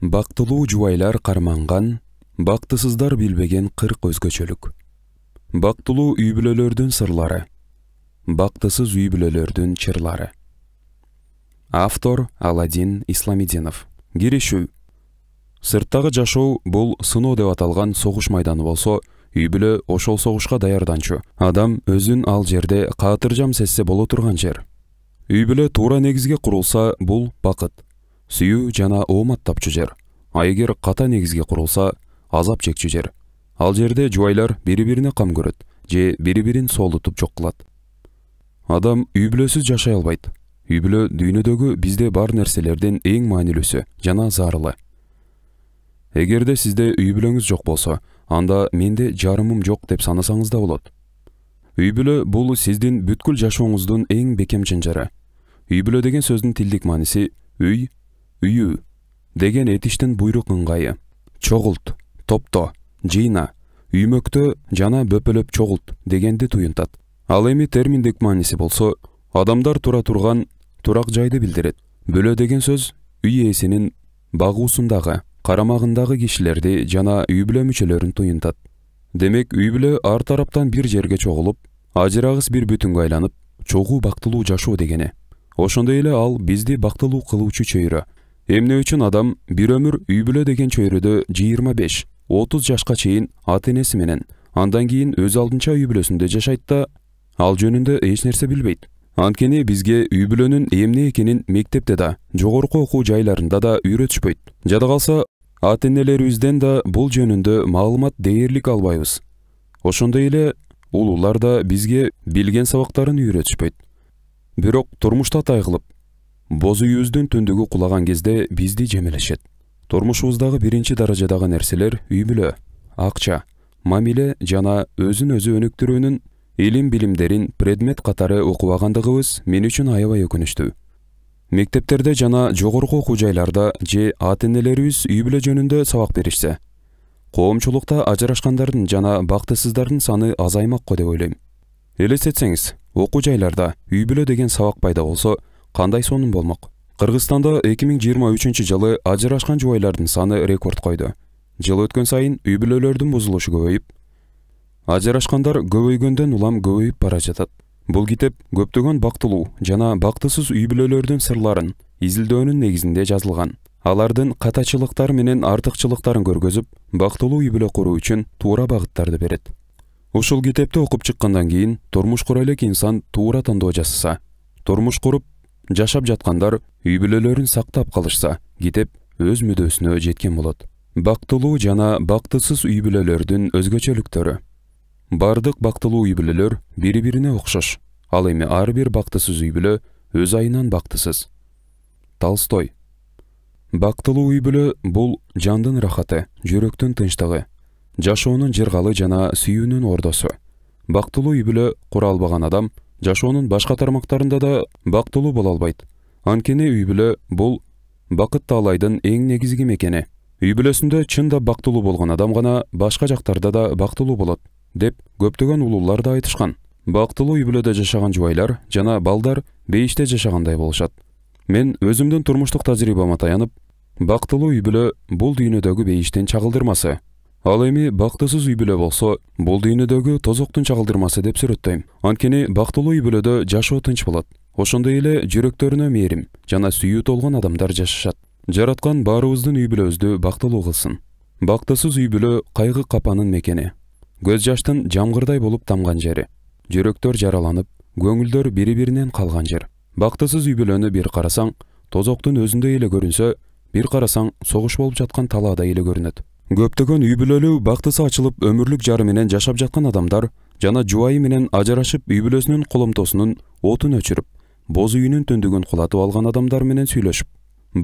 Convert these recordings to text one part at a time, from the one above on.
Бактылуу жубайлар карманган, бактысыздар билбеген 40 өзгөчөлүк. Бактылуу үй бүлөлөрдүн сырлары, бактысыз үй бүлөлөрдүн чырлары. Автор Аладдин Исламидинов. Киришүү. Сырттагы жашоо бул сыноо деп аталган согуш майданы болсо, үй бүлө ошол согушка даярданчу. Адам өзүн ал жерде каатыржам сезсе боло турган жер. Үй бүлө туура негизге курулса, бул бакыт, сүйүү жана оомат тапчу жер. А эгер ката негизге курулса, азап чекчү жер. Ал жерде жубайлар бири-бирине кам көрөт же бири-бирин соолутуп жок кылат. Адам үй бүлөсүз жашай албайт. Үй бүлө дүйнөдөгү бизде бар нерселердин эң маанилүүсү жана зарылы. Эгерде сизде үй бүлөңүз жок болсо, анда менде жарымым жок деп санасаңыз да болот. Үй бүлө бул сиздин бүткүл жашооңуздун эң бекем чынжыры. Үй бүлө деген сөздүн тилдик мааниси үй, үйүү деген этиштин буйрук ыңгайы. Чогулт, топто, жыйна, үймөктө жана бөпөлөп чогулт дегенди туюнтат. Ал эми терминдик мааниси болсо, адамдар тура турган турак жайды билдирет. Бүлө деген сөз үй ээсинин багуусундагы, карамагындагы кишилерди жана үй бүлө мүчөлөрүн туюнтат. Демек, үй бүлө ар тараптан бир жерге чогулуп, ажырагыс бир бүтүнгө айланып, чогуу бактылуу жашоо дегени. Ошондой эле ал бизди бактылуу кылуучу чөйрө. Эмне үчүн адам бир өмүр үй бүлө деген чөйрөдө 25-30 жашка чейин ата-энеси менен, андан кийин өз алдынча үй бүлөсүндө жашайт да, ал жөнүндө эч нерсе билбейт. Анткени бизге үй бүлөнүн эмне экенин мектепте да, жогорку окуу жайларында да үйрөтүшпөйт. Жада калса, ата-энелерибизден да бул жөнүндө маалымат дээрлик албайбыз. Ошондой эле улуулар да бизге билген сабактарын үйрөтүшпөйт. Бирок турмушта тайгылып, боз үйүбүздүн түндүгү кулаган кезде бизди жемелешет. Турмушубуздагы биринчи даражадагы нерселер үй бүлө, акча, мамиле жана өзүн өзү өнүктүрүүнүн илим билимдерин предмет катары окубагандыгыбыз мен үчүн аябай өкүнүчтүү. Мектептерде жана жогорку окуу жайларда же ата-энелерибиз үй бүлө жөнүндө сабак беришсе, коомчулукта ажырашкандардын жана бактысыздардын саны азаймакко деп ойлойм. Элестетсеңиз, окуу жайларда үй бүлө деген сабак пайда болсо, кандай сонун болмок? Кыргызстанда 2023 жылы ажырашкан жубайлардын саны рекорд койду. Жыл өткөн сайын үй бүлөлөрдүн бузулушу көбөйүп, ажырашкандар көбөйгөндөн улам көбөйүп бара жатат. Бул китеп көптөгөн бактылуу жана бактысыз үй бүлөлөрдүн сырларын изилдөөнүн негизинде жазылган. Алардын катачылыктары менен артыкчылыктарын көргөзүп, бактылуу үй бүлө куруу үчүн туура багыттарды берет. Ушул китепти окуп чыккандан кийин турмуш кура элек инсан туура тандоо жасаса, турмуш куруп жашап жаткандар үй бүлөлөрүн сактап калышса, китеп өз мүдөөсүнө жеткен болот. Бактылуу жана бактысыз үй бүлөлөрдүн өзгөчөлүктөрү. Бардык бактылуу үй бүлөлөр бири-бирине окшош. Ал эми ар бир бактысыз үй бүлө өз айынан бактысыз. Толстой. Бактылуу үй бүлө бул жандын рахаты, жүрөктүн тынчтыгы, жашоонун жыргалы жана сүйүүнүн ордосу. Бактылуу үй бүлө кура албаган адам жашоонун башка тармактарында да бактылуу боло албайт. Анткени үй бүлө бул бакыт таалайдын эң негизги мекени. Үй бүлөсүндө чындап бактылуу болгон адам гана башка жактарда да бактылуу болот, деп көптөгөн улуулар да айтышкан. Бактылуу үй бүлөдө жашаган жубайлар жана балдар бейиште жашагандай болушат. Мен өзүмдүн турмуштук тажрыйбама таянып, бактылуу үй бүлө бул дүйнөдөгү бейиштин чагылдырмасы. Ал эми бактысыз үй бүлө болсо, бул дүйнөдөгү тозоктун чагылдырмасы деп сүрөттөйм. Анткени бактылуу үй бүлөдө жашоо тынч болот. Ошондой эле жүрөктөрүнө мээрим жана сүйүү толгон адамдар жашашат. Жараткан баарыбыздын үй бүлөбүздү бактылуу кылсын. Бактысыз үй бүлө кайгы капанын мекени. Көз жаштын жамгырдай болуп тамган жери. Жүрөктөр жараланып, көңүлдөр бири-биринен калган жер. Бактысыз үй бүлөнү бир карасаң, тозоктун өзүндөй эле көрүнсө, бир карасаң, согуш болуп жаткан талаадай эле көрүнөт. Көптөгөн үй бүлөлүү бактысы ачылып өмүрлүк жары менен жашап жаткан адамдар жана жубайы менен ажырашып үй бүлөсүнүн коломтосунун отун өчүрүп, боз үйүнүн түндүгүн кулатып алган адамдар менен сүйлөшүп,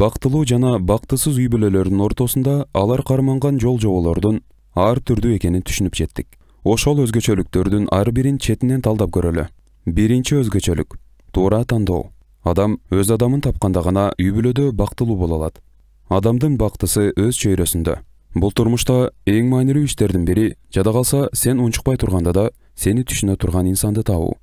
бактылуу жана бактысыз үй бүлөлөрдүн ортосунда алар карманган жол жоболордун ар түрдүү экенин түшүнүп жеттик. Ошол өзгөчөлүктөрдүн ар бирин четинен талдап көрөлү. Биринчи өзгөчөлүк — туура тандоо. Адам өз адамын тапканда гана үй бүлөдө бактылуу боло алат. Адамдын бактысы өз чөйрөсүндө. Бул турмушта эң маанилүү иштердин бири, жада калса сен унчукпай турганда да сени түшүнө турган инсанды табуу.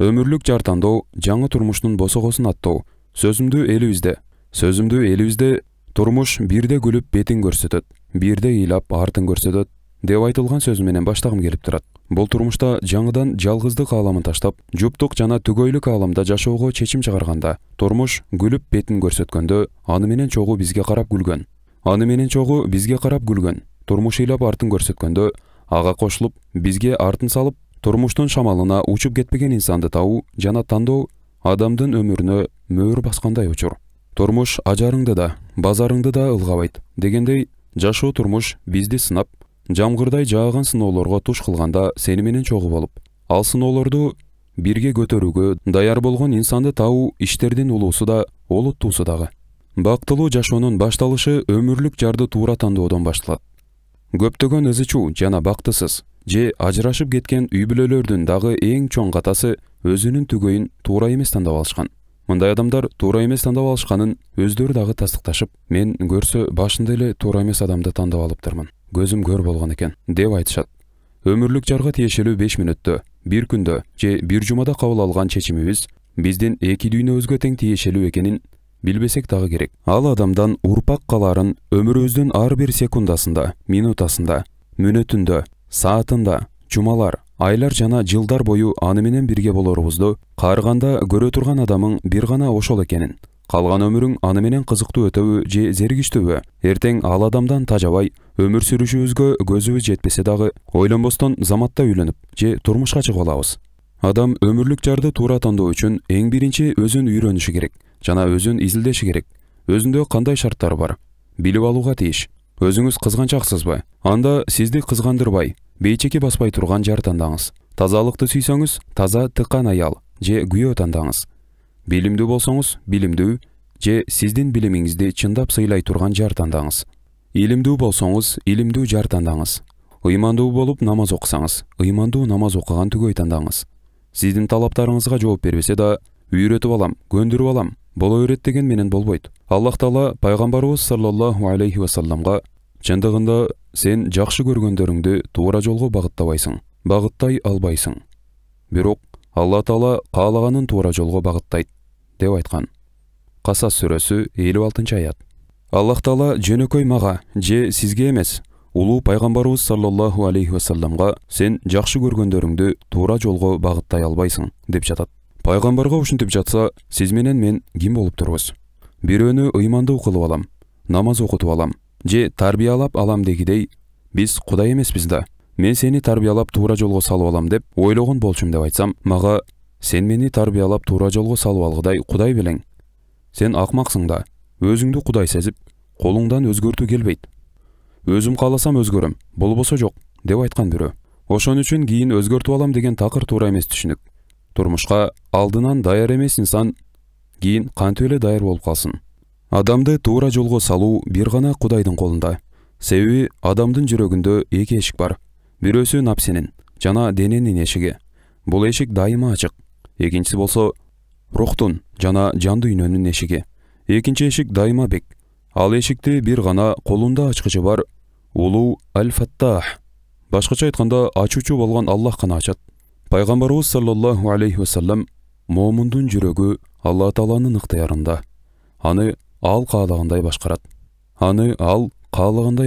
Өмүрлүк жар тандоо, жаңы турмуштун босогосун аттоо. Сөзүмдү элибизде Turmuş birde gülüp бетин көрсөтөт, birde ыйлап артын көрсөтөт деп айтылган сөз менен баштагым келип турат. Бул турмушта жаңыдан жалгыздык ааламын таштап, жуптук жана түгөйлүк ааламда жашоого чечим чыгарганда, турмуш гүлүп бетин көрсөткөндө, аны менен чогуу бизге карап күлгөн. Турмуш ыйлап артын көрсөткөндө, ага кошулуп, бизге артын салып, турмуштун шамалына учуп кетпеген инсанды табуу жана тандоо адамдын өмүрүнө мөөр баскандай учур. Турмуш ажарыңды да, базарыңды да ылгабайт дегендей, жашоо турмуш бизди сынап, жамгырдай жааган сыноолорго туш кылганда сени менен чогуу болуп, ал сыноолорду бирге көтөрүүгө даяр болгон инсанды табуу иштердин улуусу да, олуттуусу дагы. Бактылуу жашоонун башталышы өмүрлүк жарды туура тандоодон башталат. Көптөгөн ызычуу жана бактысыз же ажырашып кеткен үй бүлөлөрдүн дагы эң чоң катасы өзүнүн түгөйүн туура эмес тандап алышкан. Мындай адамдар туура эмес тандап алышканын өздөрү дагы тастыкташып, мен көрсө башында эле туура эмес адамды тандап алыптырмын. Көзүм көр болгон экен деп айтышат. Өмүрлүк жарга тиешелүү 5 мүнөттө, бир күндө же бир жумада кабыл алган чечимибиз биздин эки дүйнөбүзгө тең тиешелүү экенин билбесек дагы керек. Ал адамдан урпак каларын өмүрүбүздүн ар бир секундасында, минутасында, мүнөтүндө, саатында, жумалар, айлар жана жылдар бою аны менен бирге болорубузду каарганда көрө турган адамың бир гана ошол экенин, калган өмүрүң аны менен кызыктуу өтөбү же зеригиштүүбү, эртең ал адамдан тажабай өмүр сүрүшүбүзгө көзүбүз жетпесе дагы ойлонбостон заматта үйлөнүп же турмушка чыгып алабыз. Адам өмүрлүк жарды туура тандоо үчүн эң биринчи өзүн үйрөнүшү керек жана өзүн изилдеши керек. Өзүндө кандай шарттар бар? Билип алууга тийиш. Өзүңүз кызганчаксызбы? Анда сизди кызгандырбай, бейчеки баспай турган жар тандаңыз. Тазалыкты сүйсөңүз, таза тыккан аял же күйөө тандаңыз. Билимдүү болсоңуз, билимдүү же сиздин билимиңизди чындап сыйлай турган жар тандаңыз. Илимдүү болсоңуз, илимдүү жар тандаңыз. Ыймандуу болуп намаз окусаңыз, ыймандуу намаз окуган түгөй тандаңыз. Сиздин талаптарыңызга жооп бербесе да, үйрөтүп алам, көндүрүп алам, боло берет деген менен болбойт. Аллах Таала пайгамбарыбыз саллаллаху алейхи ва салламга чындыгында сен жакшы көргөндөрүңдү туура жолго багыттабайсың, багыттай албайсың. Бирок Алла Таала каалаганын туура жолго багыттайт деп айткан. Касас сүрөсү 56-аят. Аллах Таала жөнөкөй мага же сизге эмес, улуу пайгамбарыбыз саллаллаху алейхи ва салламга сен жакшы көргөндөрүңдү туура жолго багыттай албайсың деп жатат. Пайгамбарга ушинтип жатса, сиз менен мен ким болуп турбуз? Бирөөнү ыймандуу кылып алам, намаз окутуп алам, же тарбиялап алам дегидей, биз Кудай эмеспиз да. Мен сени тарбиялап туура жолго салып алам деп ойлогон болчумун деп айтсам, мага сен мени тарбиялап туура жолго салып алгыдай Кудай белең. Сен акмаксың да, өзүңдү Кудай сезип, колуңдан өзгөртүү келбейт. Өзүм кааласам өзгөрөм, болбосо жок деп айткан бирөө. Ошон үчүн кийин өзгөртүп алам деген такыр туура эмес түшүнүк. Турмушка алдынан даяр эмес инсан кийин кантип эле даяр болуп калсын? Адамды туура жолго салуу бир гана Кудайдын колунда. Себеби адамдын жүрөгүндө эки эшик бар. Бирөөсү напсинин жана дененин эшиги. Бул эшик дайыма ачык. Экинчиси болсо рухтун жана жан дүйнөнүн эшиги. Экинчи эшик дайыма бек. Ал эшикти бир гана колунда ачкычы бар улуу Аль-Фаттах. Башкача айтканда ачуучу болгон Аллах гана ачат. Пайгамбарыбыз саллаллаху алейхи ва саллам момундун жүрөгү Алла Тааланын ыктыярында. Аны ал каалагандай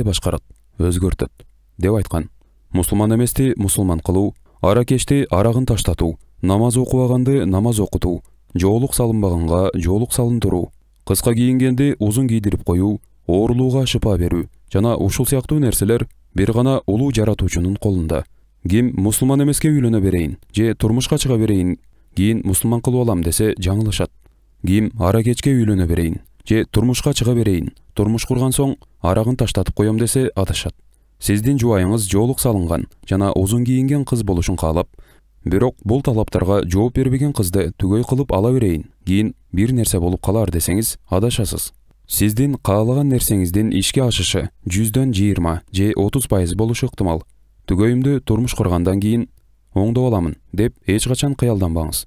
башкарат. Өзгөртөт деп айткан. Мусулман эмести мусулман кылуу, аракешти арагын таштатуу, намаз окубаганды намаз окутуу, жоолук салынбаганга жоолук салындыруу, кыска кийингенди узун кийдирип коюу, оорулууга шыпа берүү жана ушул сыяктуу нерселер бир гана улуу жаратуучунун колунда. Ким мусулман эмеске үйлөнө берейин же турмушка чыга берейин, кийин мусулман кылып алам десе жаңылышат. Ким аракечке үйлөнө берейин же турмушка чыга берейин, турмуш курган соң арагын таштатып коем десе адашат. Сиздин жубайыңыз жоолук салынган жана узун кийинген кыз болушун каалап, бирок бул талаптарга жооп бербеген кызды түгөй кылып ала берейин, кийин бир нерсе болуп калар десеңиз адашасыз. Сиздин каалаган нерсеңиздин ишке ашышы 100дөн 20 же 30% болушу ыктымал. Түгөйүмдү турмуш кургандан кийин оңдоп аламын деп эч качан кыялданбаңыз.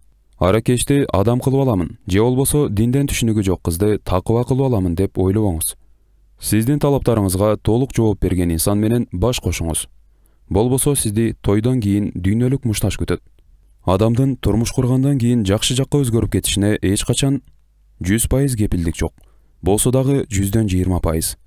Аракешти адам кылып аламын же болбосо динден түшүнүгү жок кызды такыба кылып аламын деп ойлобоңуз. Сиздин талаптарыңызга толук жооп берген инсан менен баш кошуңуз. Болбосо сизди тойдон кийин дүйнөлүк мушташ күтөт. Адамдын турмуш кургандан кийин жакшы жакка өзгөрүп кетишине эч качан 100% кепилдик жок. болсо дагы 100-20%.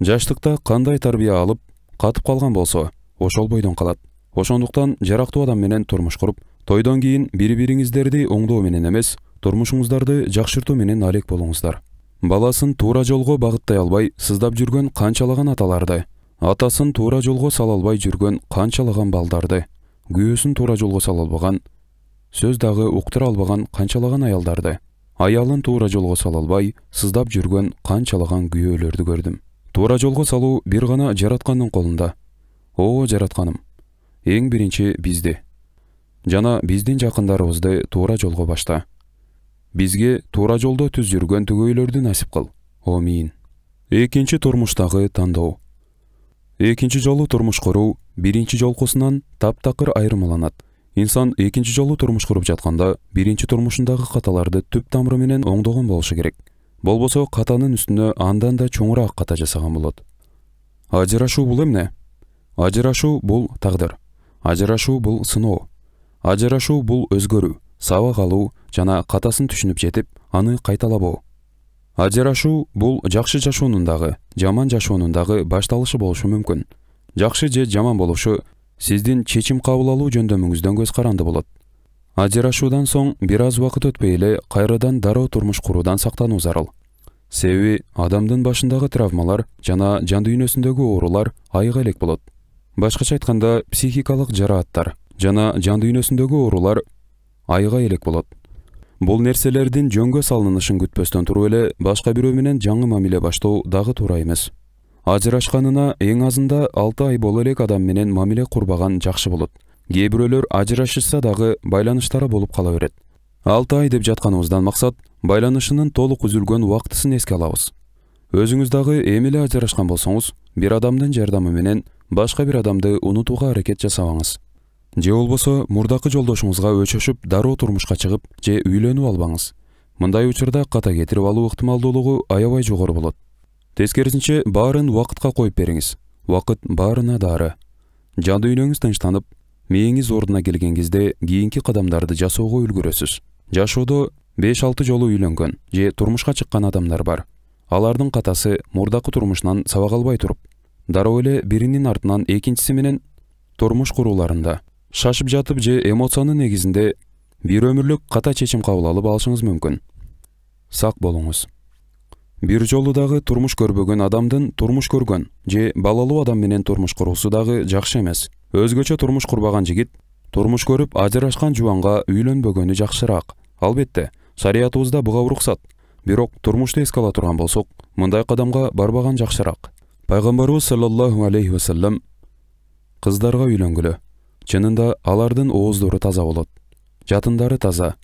Жаштыкта кандай тарбия алып, катып калган болсо, ошол бойдон калат. Ошондуктан жарактуу адам менен турмуш куруп, тойдон кийин бири-бириңиздерди оңдоо менен эмес, турмушуңуздарды жакшыртуу менен алек болуңуздар. Баласын туура жолго багыттай албай, сыздап жүргөн канчалаган аталарды, атасын туура жолго сала албай жүргөн канчалаган балдарды, күйөөсүн туура жолго сала албаган, сөз дагы уктура албаган канчалаган аялдарды, аялын туура жолго сала албай, сыздап жүргөн канчалаган күйөөлөрдү көрдүм. Туура жолго салуу бир гана жараткандын колунда. О, жаратканым, эң биринчи бизди жана биздин жакындарыбызды туура жолго башта. Бизге туура жолдо түз жүргөн түгөйлөрдү насип кыл. Амин. Экинчи турмуштагы тандоо. Экинчи жолу турмуш куруу биринчи жолкусунан таптакыр айырмаланат. Инсан экинчи жолу турмуш куруп жатканда биринчи турмушундагы каталарды түп тамыры менен оңдогон болушу керек. Болбосо катанын үстүнө андан да чоңураак ката жасаган болот. Ажырашуу бул эмне? Ажырашуу бул тагдыр. Ажырашуу бул сыноо. Ажырашуу бул өзгөрүү, сабак алуу жана катасын түшүнүп жетип, аны кайталабоо. Ажырашуу бул жакшы жашоонун дагы, жаман жашоонун дагы башталышы болушу мүмкүн. Жакшы же жаман болушу сиздин чечим кабыл алуу жөндөмүңүздөн көз каранды болот. Ажырашуудан соң бир аз убакыт өтпөй эле кайрадан дароо турмуш куруудан сактануу зарыл. Себеби адамдын башындагы травмалар жана жан дүйнөсүндөгү оорулар айыга элек болот. Башкача айтканда, психикалык жарааттар жана жан дүйнөсүндөгү оорулар айыга элек болот. Бул нерселердин жөнгө салынышын күтпөстөн туруп эле башка бирөө менен жаңы мамиле баштоо дагы туура эмес. Ажырашканына эң азында 6 ай боло элек адам менен мамиле курбаган жакшы болот. Кээ бирөөлөр ажырашышса дагы байланыштары болуп кала берет. 6 ай деп жатканыбыздан максат байланышынын толук үзүлгөн убактысын эске алабыз. Өзүңүз дагы эми эле ажырашкан болсоңуз, бир адамдын жардамы менен башка бир адамды унутууга аракет жасабаңыз. Же болбосо мурдакы жолдошуңузга өчөшүп дароо турмушка чыгып, же үйлөнүп албаңыз. Мындай учурда ката кетирип алуу ыктымалдуулугу аябай жогору болот. Тескерисинче, баарын убакытка коюп бериңиз. Убакыт баарына дары. Жан дүйнөңүз тынчтанып, мээңиз ордуна келген кезде кийинки кадамдарды жасоого үлгүрөсүз. Жашоодо 5-6 жолу үйлөнгөн же турмушка чыккан адамдар бар. Алардын катасы мурдакы турмушунан сабак албай туруп, дароо эле биринин артынан экинчиси менен турмуш курууларында шашып жатып же эмоциянын негизинде бир өмүрлүк ката чечим кабыл алып алышыңыз мүмкүн. Сак болуңуз. Бир жолу дагы турмуш көрбөгөн адамдын турмуш көргөн же балалуу адам менен турмуш куруусу дагы жакшы эмес. Өзгөчө турмуш курбаган жигит турмуш көрүп ажырашкан жубанга үйлөнбөгөнү жакшыраак. Албетте, шариятыбызда буга уруксат. Бирок турмушту эске ала турган болсок, мындай кадамга барбаган жакшыраак. Пайгамбарыбыз саллаллаху алейхи ва саллям кыздарга үйлөнгүлө. Чынында алардын ооздору таза болот. Жатындары таза.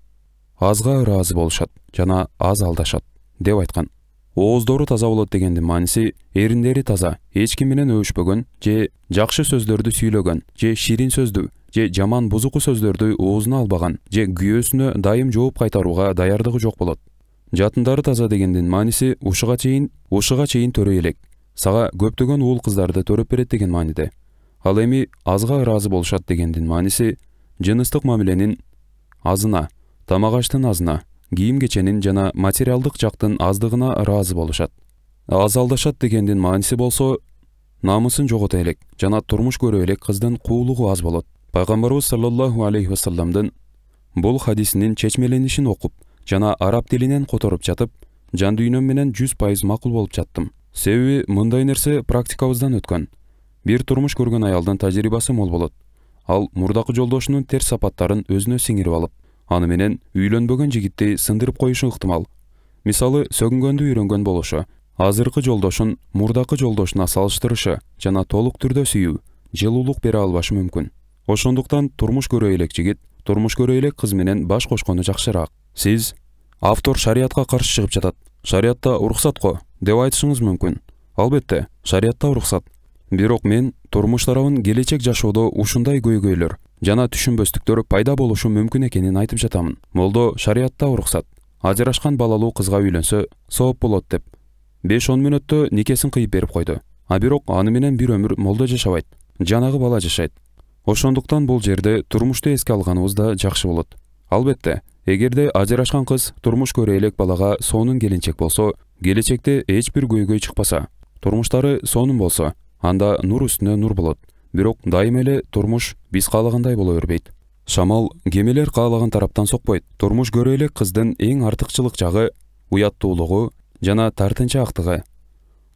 Азга ыраазы болушат жана аз алдашат деп айткан. Ооздору таза болот дегендин мааниси эриндери таза, эч ким менен өбүшпөгөн же жакшы сөздөрдү сүйлөгөн же ширин сөздү же жаман бузуку сөздөрдү оозуна албаган же күйөөсүнө дайым жооп кайтарууга даярдыгы жок болот. Жатындары таза дегендин мааниси ушуга чейин төрөй элек. Сага көптөгөн уул кыздарды төрөп берет деген мааниде. Ал эми азга ыраазы болушат дегендин мааниси жыныстык мамиленин азына, тамак аштын азына, кийим кеченин жана материалдык жактын аздыгына ыраазы болушат. Аз алдашат дегендин мааниси болсо намысын жогото элек жана турмуш көрө элек кыздын куулугу аз болот. Пайгамбарыбыз саллаллаху алейхи ва салламдын бул хадисинин чечмеленишин окуп жана араб тилинен которуп жатып, жан дүйнөм менен 100% макул болуп жаттым. Себеби мындай нерсе практикабыздан өткөн. Бир турмуш көргөн аялдын тажрыйбасы мол болот. Ал мурдакы жолдошунун терс сапаттарын өзүнө сиңирип алып, аны менен үйлөнбөгөн жигитти сындырып коюшу ыктымал. Мисалы, сөгүнгөндү үйрөнгөн болушу, азыркы жолдошун мурдакы жолдошуна салыштырышы жана толук түрдө сүйүү, жылуулук бере албашы мүмкүн. Ошондуктан турмуш көрө элек жигит, турмуш көрө элек кыз менен баш кошкону жакшыраак. Сиз автор шариятка каршы чыгып жатат. Шариятта уруксат го деп айтышыңыз мүмкүн. Албетте, шариятта уруксат. Бирок мен турмуш тарабын келечек жашоодо ушундай көйгөйлөр жана түшүнбөстүктөр пайда болушу мүмкүн экенин айтып жатамын. Молдо шариятта уруксат. Ажырашкан балалуу кызга үйлөнсө сооп болот деп 5-10 мүнөттө никесин кыйып берип койду. А бирок аны менен бир өмүр молдо жашабайт. Жанагы бала жашайт. Ошондуктан бул жерде турмушту эске алганыбыз да жакшы болот. Албетте, эгерде ажырашкан кыз турмуш көрө элек балага сонун келинчек болсо, келечекте эч бир көйгөй чыкпаса, турмуштары сонун болсо, анда нур үстүнө нур болот. Бирок дайыма эле турмуш биз каалагандай боло бербейт. Шамал кемелер каалаган тараптан сокпойт. Турмуш көрө элек кыздын эң артыкчылык жагы уяттуулугу жана тартынчаактыгы.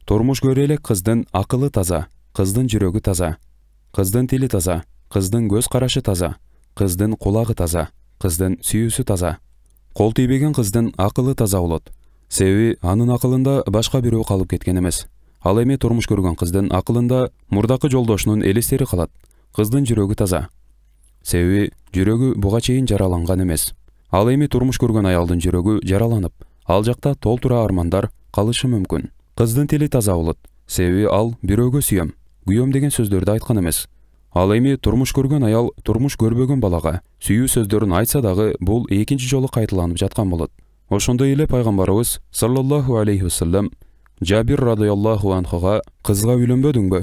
Турмуш көрө элек кыздын акылы таза, кыздын жүрөгү таза, кыздын тили таза, кыздын көз карашы таза, кыздын кулагы таза, кыздын сүйүүсү таза. Кол тийбеген кыздын акылы таза болот. Себеби анын акылында башка бирөө калып кеткен эмес. Ал эми турмуш көргөн кыздын акылында мурдакы жолдошунун элестери калат. Кыздын жүрөгү таза. Себеби жүрөгү буга чейин жараланган эмес. Ал эми турмуш көргөн аялдын жүрөгү жараланып, ал жакта толтура армандар калышы мүмкүн. Кыздын тили таза болот. Себеби ал бирөөгө сүйөм, күйөм деген сөздөрдү айткан эмес. Ал эми турмуш көргөн аял турмуш көрбөгөн балага сүйүү сөздөрүн айтса дагы бул экинчи жолу кайталанып жаткан болот. Ошондой эле пайгамбарыбыз саллаллаху алейхи вассалам Жабир радыйаллаху анхуга кызга үйлөнбөдүңбү?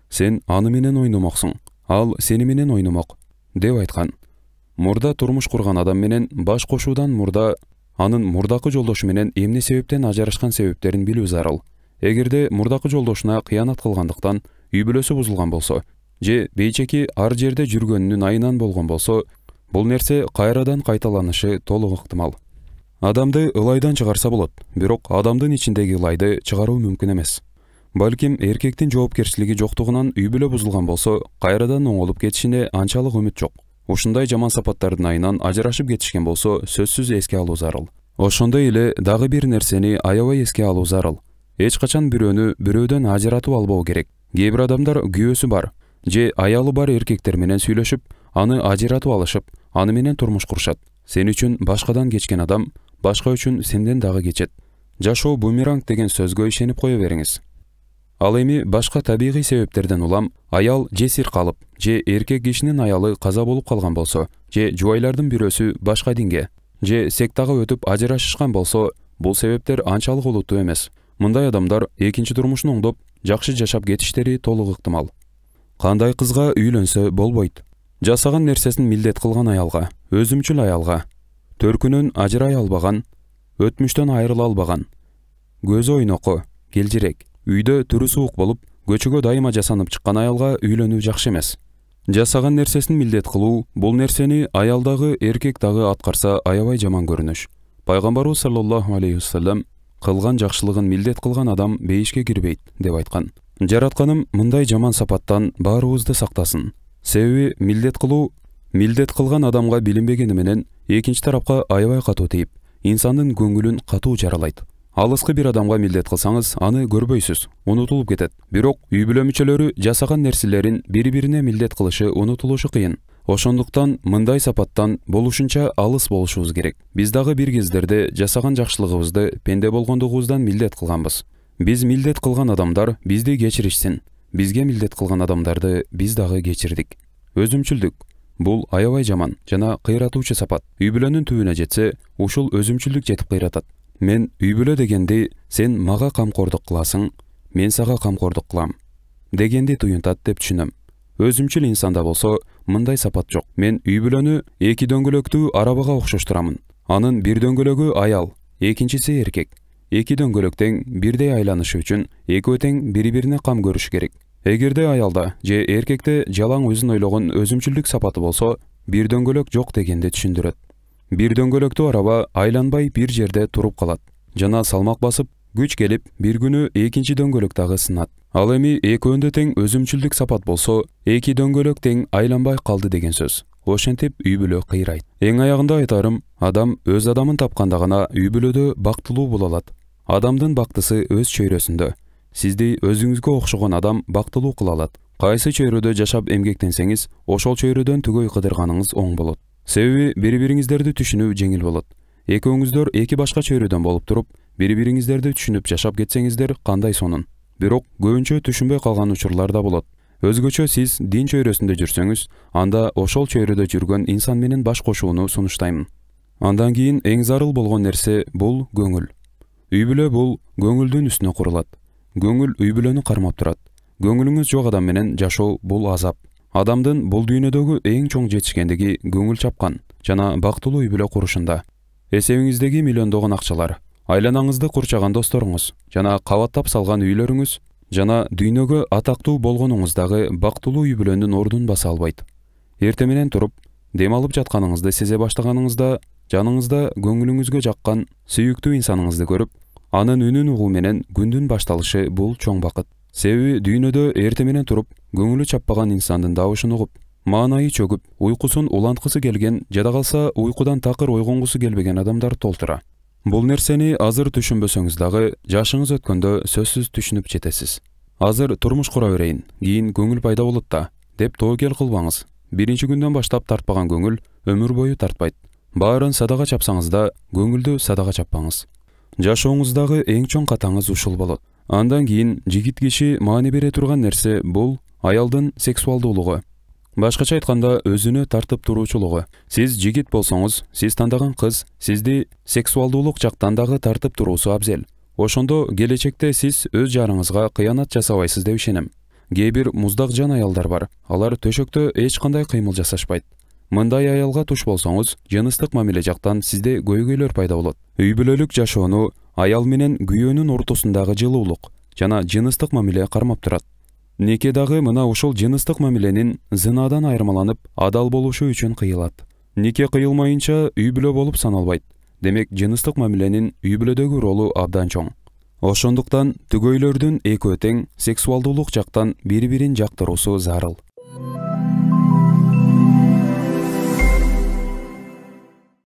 Сен аны менен ойномоксуң, ал сени менен ойномок деп айткан. Мурда турмуш курган адам менен баш кошуудан мурда анын мурдакы жолдошу менен эмне себептен ажырашкан себептерин билүү зарыл. Эгерде мурдакы жолдошуна кыянат кылгандыктан үй бүлөсү бузулган болсо, же бейчеки ар жерде жүргөнүнүн айынан болгон болсо, бул нерсе кайрадан кайталанышы толук ыктымал. Адамды ылайдан чыгарса болот, бирок адамдын ичиндеги ылайды чыгаруу мүмкүн эмес. Балким эркектин жоопкерчилиги жоктугунан үй бүлө бузулган болсо, кайрадан оңолуп кетишине анчалык үмүт жок. Ушундай жаман сапаттардын айынан ажырашып кетишкен болсо, сөзсүз эске алуу зарыл. Ошондой эле дагы бир нерсени аябай эске алуу зарыл. Эч качан бирөөнү бирөөдөн ажыратып албоо керек. Кээ бир адамдар күйөөсү бар, же аялы бар эркектер менен сүйлөшүп, аны ажыратып алышып, аны менен турмуш курушат. Сен үчүн башкадан кечкен адам башка үчүн сенден дагы кечет. Жашоо бумеранг деген сөзгө ишенип кое бериңиз. Ал эми башка табигый себептерден улам аял жесир калып, же эркек кишинин аялы каза болуп калган болсо, же жубайлардын бирөөсү башка динге, же сектага өтүп ажырашышкан болсо, бул себептер анчалык олуттуу эмес. Мындай адамдар экинчи турмушун оңдоп, жакшы жашап кетиштери толук ыктымал. Кандай кызга үйлөнсө болбойт? Жасаган нерсесин милдет кылган аялга, өзүмчүл аялга, төркүнөн ажырай албаган, өтмүштөн айрыла албаган, көзү ойноко, келжирек, үйдө түрү суук болуп, көчөгө дайыма жасанып чыккан аялга үйлөнүү жакшы эмес. Жасаган нерсесин милдет кылуу, бул нерсени аял дагы эркек дагы аткарса аябай жаман көрүнүш. Пайгамбарыбыз саллаллаху алейхи вассалам кылган жакшылыгын милдет кылган адам бейишке кирбейт деп айткан. Жаратканым мындай жаман сапаттан баарыбызды сактасын. Себеби милдет кылган адамга билинбегени менен экинчи тарапка аябай катуу тийип, инсандын көңүлүн катуу жаралайт. Алыскы бир адамга милдет кылсаңыз, аны көрбөйсүз, унутулуп кетет. Бирок үй бүлө мүчөлөрү жасаган нерселерин бири-бирине милдет кылышы унутулушу кыйын. Ошондуктан мындай сапаттан болушунча алыс болушубуз керек. Биз дагы бир кездерде жасаган жакшылыгыбызды пенде болгондугубуздан милдет кылганбыз. Биз милдет кылган адамдар бизди кечиришсин. Бизге милдет кылган адамдарды биз дагы кечирдик. Өзүмчүлдүк бул аябай жаман жана кыйратуучу сапат. Үй бүлөнүн түбүнө жетсе, ушул өзүмчүлдүк жетип кыйратат. Мен үй бүлө дегенди сен мага камкордук кыласың, мен сага камкордук кылам дегенди туюнтат деп түшүнөм. Өзүмчүл инсанда болсо мындай сапат жок. Мен үй бүлөнү эки дөңгөлөктүү арабага окшоштурамын. Анын бир дөңгөлөгү аял, экинчиси эркек. Эки дөңгөлөк тең бирдей айланышы үчүн экөө тең бири-бирине кам көрүш керек. Эгерде аялда же эркекте жалаң өзүн ойлогон өзүмчүлдүк сапаты болсо, бир дөңгөлөк жок дегенди түшүндүрөт. Бир дөңгөлөктүү араба айланбай бир жерде туруп калат. Жана салмак басып, күч келип, бир күнү экинчи дөңгөлөк дагы сынат. Ал эми экөөндө тең өзүмчүлдүк сапат болсо, эки дөңгөлөк тең айланбай калды деген сөз. Ошентип үй бүлө кыйрайт. Эң аягында айтарым, адам өз адамын тапканда гана үй бүлөдө бактылуу боло алат. Адамдын бактысы өз чөйрөсүндө. Сизди өзүңүзгө окшогон адам бактылуу кыла алат. Кайсы чөйрөдө жашап эмгектенсеңиз, ошол чөйрөдөн түгөй кыдырганыңыз оң болот. Себеби бири-бириңиздерди түшүнүү жеңил болот. Экөөңүздөр эки башка чөйрөдөн болуп туруп, бири-бириңиздерди түшүнүп жашап кетсеңиздер кандай сонун. Бирок көбүнчө түшүнбөй калган учурлар да болот. Өзгөчө сиз дин чөйрөсүндө жүрсөңүз, анда ошол чөйрөдө жүргөн инсан менен баш кошууну сунуштайм. Андан кийин эң зарыл болгон нерсе бул көңүл. Үй бүлө бул көңүлдүн үстүнө курулат. Көңүл үй бүлөнү кармап турат. Көңүлүңүз жок адам менен жашоо бул азап. Адамдын бул дүйнөдөгү эң чоң жетишкендиги көңүл чапкан жана бактылуу үй бүлө курушунда. Эсебиңиздеги миллиондогон акчалар, айланаңызды курчаган досторуңуз жана кабаттап салган үйлөрүңүз жана дүйнөгө атактуу болгонуңуз дагы бактылуу үй бүлөнүн ордун баса албайт. Эртең менен туруп, дем алып жатканыңызды сезе баштаганыңызда, жаныңызда көңүлүңүзгө жаккан сүйүктүү инсаныңызды көрүп, анын үнүн угуу менен күндүн башталышы бул чоң бакыт. Себеби дүйнөдө эртең менен туруп, көңүлү чаппаган инсандын дабышын угуп, маанайы чөгүп, уйкусун уланткысы келген, жада калса уйкудан такыр ойгонгусу келбеген адамдар толтура. Бул нерсени азыр түшүнбөсөңүз дагы, жашыңыз өткөндө сөзсүз түшүнүп жетесиз. Азыр турмуш кура берейин, кийин көңүл пайда болот да, деп тоокел кылбаңыз. Биринчи күндөн баштап тартпаган көңүл өмүр бою тартпайт. Баарын садага чапсаңыз да, көңүлдү садага чаппаңыз. Жашооңуздагы эң чоң катаңыз ушул болот. Андан кийин жигит киши маани бере турган нерсе бул аялдын сексуалдуулугу. Башкача айтканда, өзүнө тартып туруучулугу. Сиз жигит болсоңуз, сиз тандаган кыз сизди сексуалдуулук жактан дагы тартып туруусу абзел. Ошондо келечекте сиз өз жарыңызга кыянат жасабайсыз деп ишенем. Кээ бир муздак жан аялдар бар. Алар төшөктө эч кандай кыймыл жасашпайт. Мындай аялга туш болсоңуз, жыныстык мамиле жактан сизде көйгөйлөр пайда болот. Үй бүлөлүк жашоону аял менен күйөөнүн ортосундагы жылуулук жана жыныстык мамиле кармап турат. Никедагы мына ушул жыныстык мамиленин зынаадан айырмаланып, адал болушу үчүн кыйылат. Нике кыйылмайынча үй бүлө болуп саналбайт. Демек, жыныстык мамиленин үй бүлөдөгү ролу абдан чоң. Ошондуктан түгөйлөрдүн экөө тең сексуалдуулук жактан бири-бирин жактыруусу зарыл.